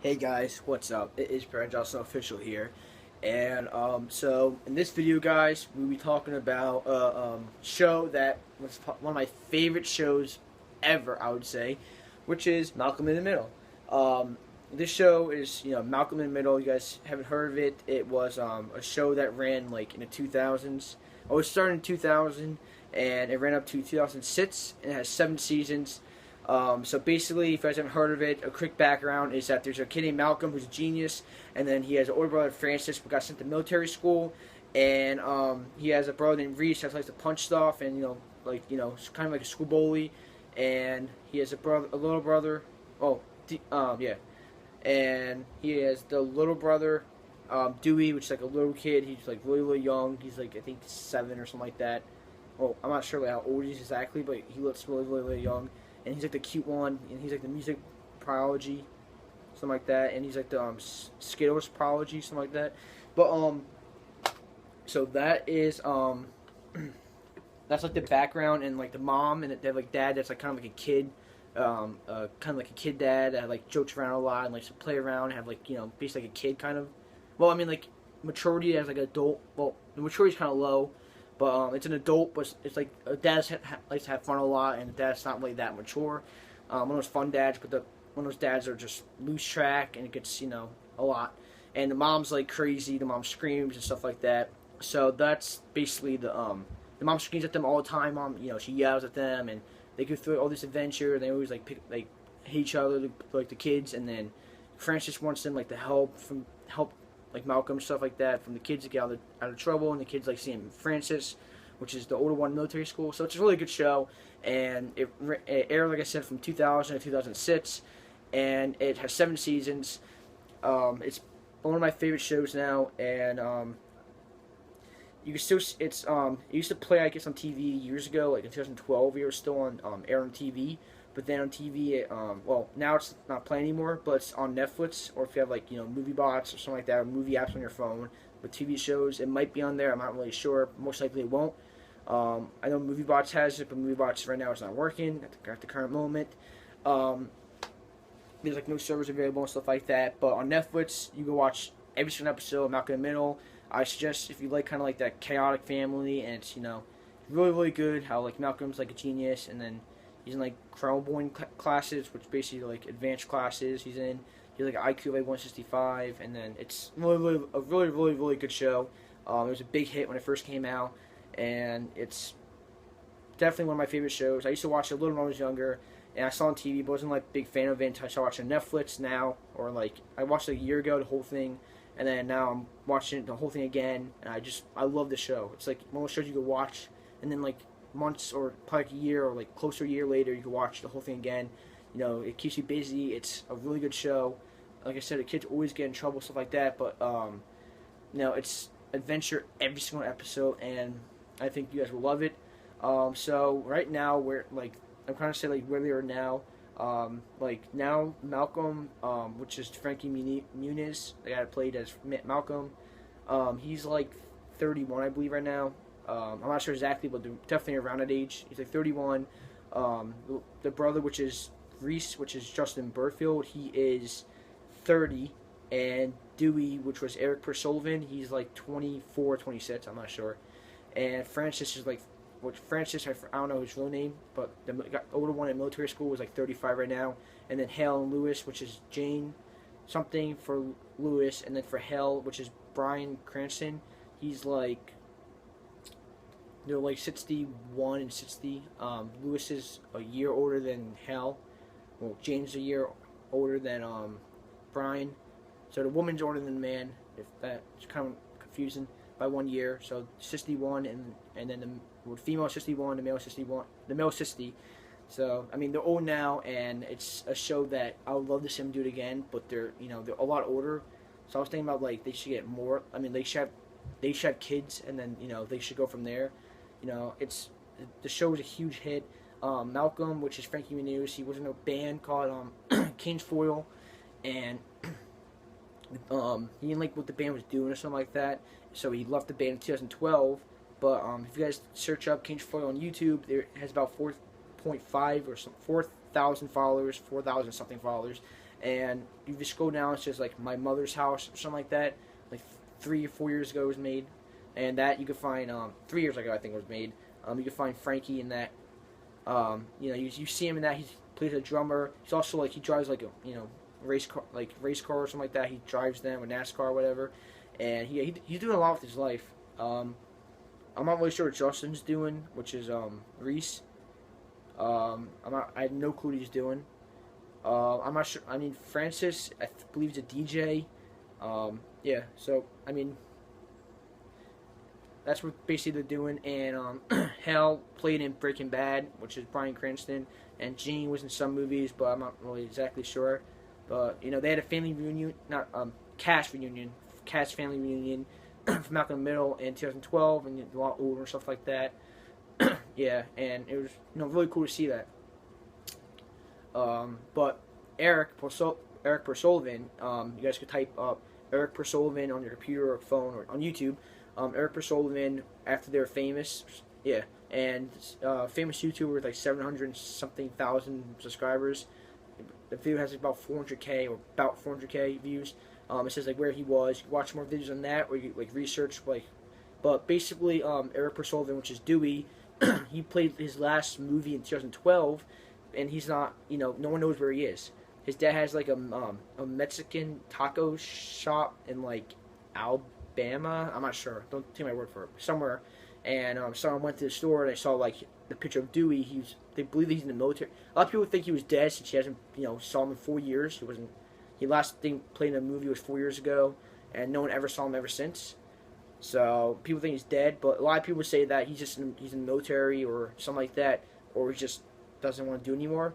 Hey guys, what's up? It is Brad Johnson Official here, and so in this video, guys, we'll be talking about a show that was one of my favorite shows ever, I would say, which is Malcolm in the Middle. This show is, Malcolm in the Middle. You guys haven't heard of it? It was a show that ran like in the 2000s. Oh, it started in 2000, and it ran up to 2006, and it has 7 seasons. So basically, if you guys haven't heard of it, a quick background is that there's a kid named Malcolm who's a genius, and then he has an older brother, Francis, who got sent to military school, and he has a brother named Reese that likes to punch stuff, and it's kind of like a school bully, and he has a little brother. Yeah, and he has the little brother, Dewey, which is like a little kid. He's like really, really young. He's like I think 7 or something like that. Well, I'm not sure like how old he is exactly, but he looks really, really, really young. And he's like the cute one, and he's like the music prodigy, something like that, and he's like the Skittles prodigy, something like that. But so that is that's like the background, and like the mom and they have like dad that's like kind of like a kid, kind of like a kid dad that like jokes around a lot and likes to play around, and have like basically like a kid kind of. Well, I mean like maturity as like an adult. Well, the maturity's kind of low. But it's an adult, but it's like a dad likes to have fun a lot, and the dad's not really that mature. One of those fun dads, but one of those dads are just lose track, and it gets a lot. And the mom's like crazy. The mom screams and stuff like that. So that's basically the mom screams at them all the time. She yells at them, and they go through all this adventure. And they always like hate each other, like the kids. And then Francis wants them like to help like Malcolm, stuff like that, from the kids to get out of trouble, and the kids like seeing Francis, which is the older one in military school. So it's a really good show, and it aired, like I said, from 2000 to 2006, and it has 7 seasons. It's one of my favorite shows now, and you can still it used to play, I guess, on TV years ago, like in 2012. It was still on air on TV. But then on TV, well, now it's not playing anymore, but it's on Netflix, or if you have like movie bots or something like that, or movie apps on your phone with TV shows, it might be on there. I'm not really sure. Most likely it won't. I know movie bots has it, but movie bots right now is not working at the current moment. There's like no servers available and stuff like that. But on Netflix, you can watch every single episode of Malcolm in the Middle. I suggest if you like kind of like that chaotic family, and it's really, really good. How like Malcolm's like a genius, and then he's in like Crown classes, which basically like advanced classes. He's like IQ of like 165, and then it's a really good show. It was a big hit when it first came out, and it's definitely one of my favorite shows. I used to watch it a little when I was younger, and I saw it on TV, but wasn't like a big fan of it until I started watching Netflix now, or like I watched like a year ago the whole thing, and then now I'm watching the whole thing again, and I love the show. It's like one of those shows you could watch, and then like months or probably like a year or like closer a year later, you can watch the whole thing again. It keeps you busy. It's a really good show. Like I said, the kids always get in trouble, stuff like that, but it's adventure every single episode, and I think you guys will love it. So right now we're like, I'm trying to say like where they are now. Like now Malcolm, which is Frankie Muniz, the guy that played as Malcolm, he's like 31, I believe, right now. I'm not sure exactly, but they're definitely around that age. He's like 31. The brother, which is Reese, which is Justin Burfield, he is 30. And Dewey, which was Eric Persullivan, he's like 24, 26, I'm not sure. And Francis is like, Francis, I don't know his real name, but the older one in military school was like 35 right now. And then Hale and Lewis, which is Jane something for Lewis, and then for Hale, which is Brian Cranston, he's like, they're like 61 and 60. Lewis is a year older than Hal. Well, Jane's a year older than Brian. So the woman's older than the man, if that's kind of confusing, by 1 year. So 61, and then the female 61, the male 61, the male 60. So I mean they're old now, and it's a show that I would love to see them do it again. But they're a lot older. So I was thinking about like they should get more. I mean they should have kids, and then they should go from there. The show was a huge hit. Malcolm, which is Frankie Muniz, he was in a band called King's Foil, and he didn't like what the band was doing or something like that, so he left the band in 2012. But if you guys search up King's Foil on YouTube, it has about 4.5 or some 4,000 followers, 4,000 something followers, and you just scroll down, it says like My Mother's House or something like that, like 3 or 4 years ago it was made, and that you could find 3 years ago I think it was made. You can find Frankie in that. You see him in that. He plays a drummer. He's also like he drives like a race car or something like that. He drives them or NASCAR or whatever, and he's doing a lot with his life. I'm not really sure what Justin's doing, which is Reese. I have no clue what he's doing. I'm not sure. I mean, Francis, I believe he's a DJ. Yeah. So I mean, that's what basically they're doing. And Hal played in Breaking Bad, which is Bryan Cranston, and Gene was in some movies, but I'm not really exactly sure. But they had a family reunion, not cast family reunion from Malcolm in the Middle in 2012, and a lot older and stuff like that. Yeah, and it was really cool to see that. But Eric Persullivan, you guys could type up Eric Persullivan on your computer or phone or on YouTube. Eric Persullivan, after they're famous, yeah, and famous YouTuber with like 700 something thousand subscribers. The video has like about 400k views. It says like where he was. You can watch more videos on that, or you like research But basically, Eric Persullivan, which is Dewey, he played his last movie in 2012, and he's not. No one knows where he is. His dad has like a Mexican taco shop in like Alabama. I'm not sure. Don't take my word for it. Somewhere, and someone went to the store and I saw like the picture of Dewey. They believe that he's in the military. A lot of people think he was dead since he hasn't saw him in 4 years. He last thing played in a movie was 4 years ago, and no one ever saw him ever since. So people think he's dead, but a lot of people say that he's in the military or something like that, or he just doesn't want to do it anymore.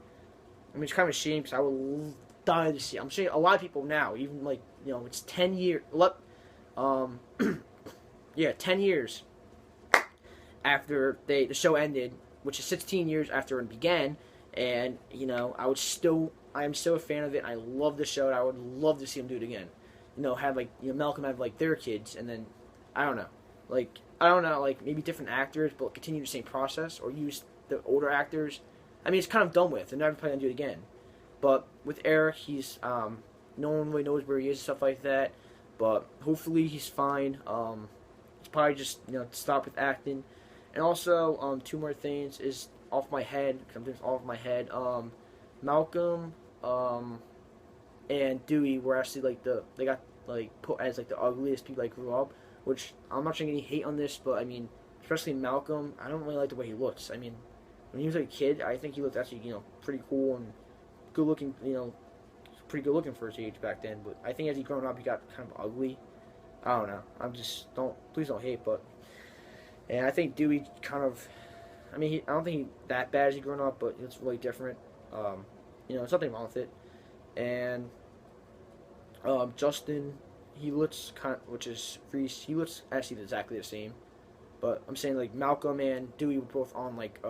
I mean, it's kind of a shame because I would die to see. I'm seeing a lot of people now, even like it's 10 years. Yeah, 10 years after the show ended, which is 16 years after it began, and I am still a fan of it. I love the show, and I would love to see them do it again. Have Malcolm have like their kids, and then I don't know, like maybe different actors, but continue the same process, or use the older actors. I mean, it's kind of done with. They're never planning to do it again. But with Eric, he's no one really knows where he is and stuff like that. But hopefully he's fine. He's probably just stop with acting. And also, 2 more things is off my head. Cause I'm doing this off my head. Malcolm and Dewey were actually they got put as the ugliest people that grew up. Which I'm not showing any hate on this, but I mean, especially Malcolm, I don't really like the way he looks. I mean, when he was a kid, I think he looked actually pretty cool and good looking. Pretty good looking for his age back then. But I think as he grown up, he got kind of ugly. I don't know. Please don't hate, but. And I think Dewey kind of, I mean, I don't think he's that bad as he grown up, but it's really different. There's nothing wrong with it. And Justin, he looks which is Reese, he looks actually exactly the same. But I'm saying like Malcolm and Dewey were both on like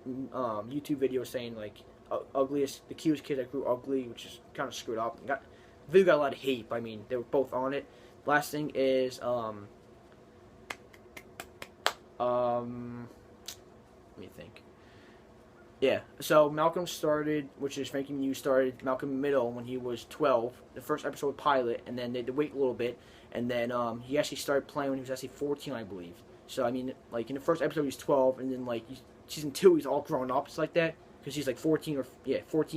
YouTube videos saying like the cutest kid that grew ugly, which is kind of screwed up. The video got a lot of hate, but I mean they were both on it. Last thing is let me think. Yeah, so Malcolm started, which is Frankie Muniz started Malcolm in the Middle when he was 12, the first episode pilot, and then they had to wait a little bit, and then he actually started playing when he was actually 14, I believe. So, I mean, like, in the first episode he's 12, and then, like, season 2 he's all grown up, it's like that, because he's, like, 14,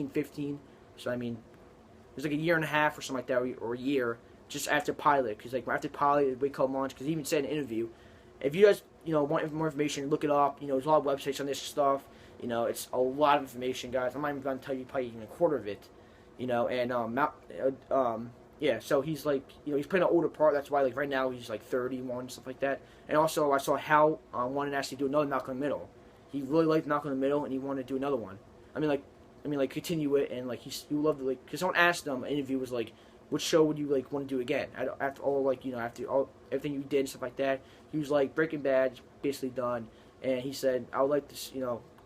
15, so, I mean, it was, like, a year and a half or something like that, or a year, just after pilot, because, like, after pilot, we called launch, because he even said in an interview, if you guys, want more information, look it up, there's a lot of websites on this stuff. It's a lot of information, guys. I'm not even going to tell you probably even a quarter of it. Yeah. So he's like, he's playing an older part. That's why, like right now, he's like 31, stuff like that. And also, I saw Hal wanted to actually do another Malcolm in the Middle. He really liked Malcolm in the Middle, and he wanted to do another one. I mean, continue it, and like he loved it. Like, because someone asked him, an interview was like, which show would you like want to do again? After all, like after all everything you did and stuff like that. He was like, Breaking Bad, basically done, and he said, I would like this,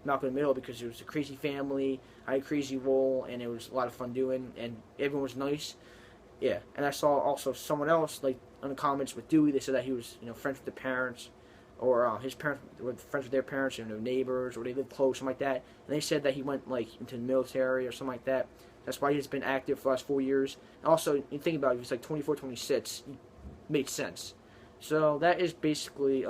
Malcolm in the Middle because it was a crazy family, I had a crazy role, and it was a lot of fun doing, and everyone was nice. Yeah, and I saw also someone else like in the comments with Dewey. They said that he was friends with the parents, or his parents were friends with their parents, neighbors, or they lived close, something like that. And they said that he went like into the military or something like that. That's why he's been active for the last 4 years. And also, you think about it, if he's like 24, 26, it makes sense. So that is basically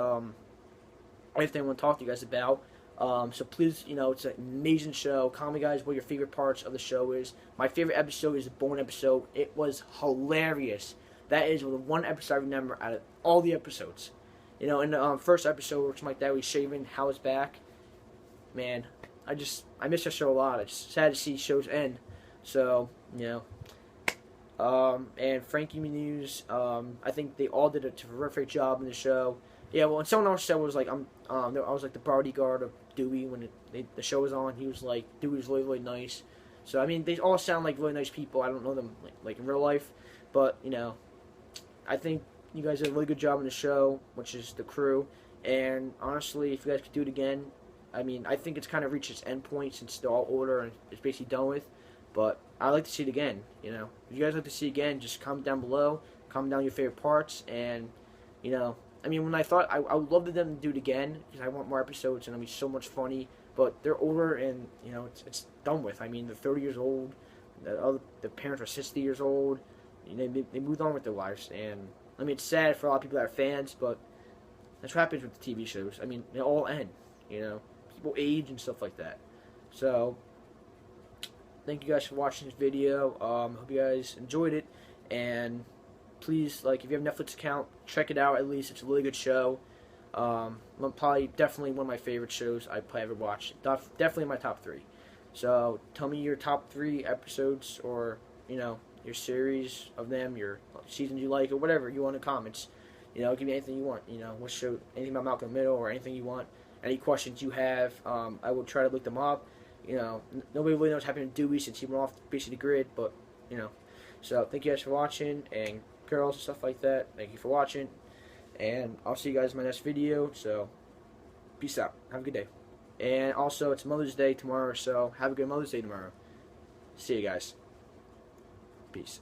everything I want to talk to you guys about. So please, it's an amazing show. Comment me, guys, what your favorite parts of the show is. My favorite episode is the Born episode. It was hilarious. That is the one episode I remember out of all the episodes. In the first episode or something like that, we shaving Hal's back. Man, I miss that show a lot. It's sad to see shows end. So, and Frankie Muniz, I think they all did a terrific job in the show. Yeah, well, and someone else said was like, I was like the bodyguard of Dewey when the show was on. He was like, Dewey was really, really nice. So, I mean, they all sound like really nice people. I don't know them like in real life, but, I think you guys did a really good job in the show, which is the crew. And honestly, if you guys could do it again, I mean, I think it's kind of reached its end point since they're all older and it's basically done with. But I'd like to see it again, If you guys like to see it again, just comment down below. Comment down your favorite parts. And, I mean, when I thought, I would love them to do it again because I want more episodes and it'll be so much funny. But they're older and, it's done with. I mean, they're 30 years old. The parents are 60 years old. They moved on with their lives. And, I mean, it's sad for a lot of people that are fans, but that's what happens with the TV shows. I mean, they all end, People age and stuff like that. So, thank you guys for watching this video. Hope you guys enjoyed it. And please, if you have a Netflix account, check it out at least. It's a really good show. Definitely one of my favorite shows I probably ever watched. Definitely in my top 3. So, tell me your top 3 episodes or, your series of them, your seasons you like, or whatever you want in the comments. Give me anything you want. What show, anything about Malcolm Middle or anything you want. Any questions you have, I will try to look them up. Nobody really knows what's happening to Dewey since he went off basically the grid, but, So, thank you guys for watching, and girls and stuff like that, thank you for watching, and I'll see you guys in my next video, so, peace out, have a good day. And also, it's Mother's Day tomorrow, so have a good Mother's Day tomorrow. See you guys. Peace.